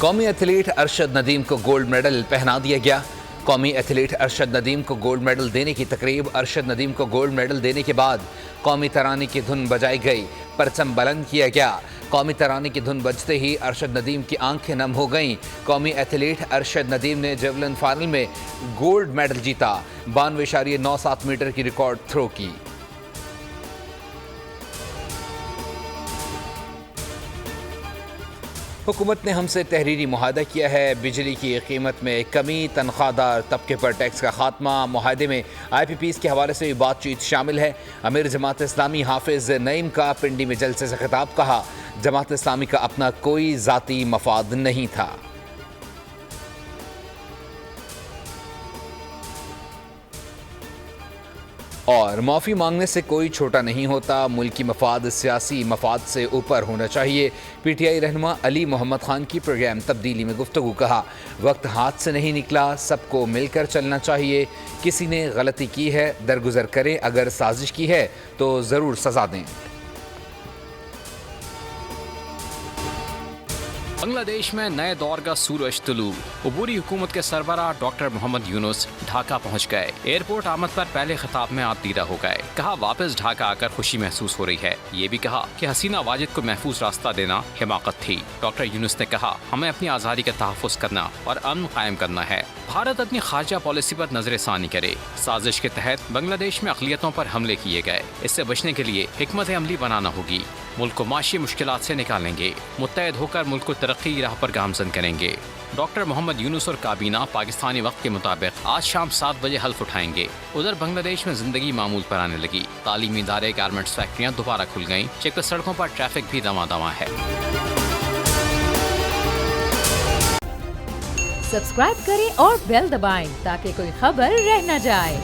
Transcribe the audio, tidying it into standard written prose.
قومی ایتھلیٹ ارشد ندیم کو gold medal پہنا دیا گیا۔ قومی ایتھلیٹ ارشد ندیم کو گولڈ میڈل دینے کی تقریب۔ ارشد ندیم کو گولڈ میڈل دینے کے بعد قومی ترانے کی دھن بجائی گئی، پرچم بلند کیا گیا۔ قومی ترانے کی دھن بجتے ہی ارشد ندیم کی آنکھیں نم ہو گئیں۔ قومی ایتھلیٹ ارشد ندیم نے جیولن فائنل میں گولڈ میڈل جیتا، 92.97 میٹر کی ریکارڈ تھرو کی۔ حکومت نے ہم سے تحریری معاہدہ کیا ہے، بجلی کی قیمت میں کمی، تنخواہ دار طبقے پر ٹیکس کا خاتمہ۔ معاہدے میں آئی پی پیز کے حوالے سے بات چیت شامل ہے۔ امیر جماعت اسلامی حافظ نعیم کا پنڈی میں جلسے سے خطاب، کہا جماعت اسلامی کا اپنا کوئی ذاتی مفاد نہیں تھا۔ اور معافی مانگنے سے کوئی چھوٹا نہیں ہوتا، ملکی مفاد سیاسی مفاد سے اوپر ہونا چاہیے۔ پی ٹی آئی رہنما علی محمد خان کی پروگرام تبدیلی میں گفتگو، کہا وقت ہاتھ سے نہیں نکلا، سب کو مل کر چلنا چاہیے۔ کسی نے غلطی کی ہے درگزر کریں، اگر سازش کی ہے تو ضرور سزا دیں۔ بنگلہ دیش میں نئے دور کا سورج طلوع۔ عبوری حکومت کے سربراہ ڈاکٹر محمد یونس ڈھاکہ پہنچ گئے۔ ایئرپورٹ آمد پر پہلے خطاب میں آپ دیدہ ہو گئے، کہا واپس ڈھاکہ آ کر خوشی محسوس ہو رہی ہے۔ یہ بھی کہا کہ حسینہ واجد کو محفوظ راستہ دینا حماقت تھی۔ ڈاکٹر یونس نے کہا ہمیں اپنی آزادی کا تحفظ کرنا اور امن قائم کرنا ہے۔ بھارت اپنی خارجہ پالیسی پر نظر ثانی کرے۔ سازش کے تحت بنگلہ دیش میں اقلیتوں پر حملے کیے گئے، اس سے بچنے کے لیے حکمت عملی بنانا ہوگی۔ ملک کو معاشی مشکلات سے نکالیں گے، متحد ہو کر ملک کو ترقی کی راہ پر گامزن کریں گے۔ ڈاکٹر محمد یونس اور کابینہ پاکستانی وقت کے مطابق آج شام 7 بجے حلف اٹھائیں گے۔ ادھر بنگلہ دیش میں زندگی معمول پر آنے لگی، تعلیمی ادارے، گارمنٹس فیکٹریاں دوبارہ کھل گئیں، جبکہ سڑکوں پر ٹریفک بھی دواں ہے۔ سبسکرائب کریں اور بیل دبائیں تاکہ کوئی خبر رہ نہ جائے۔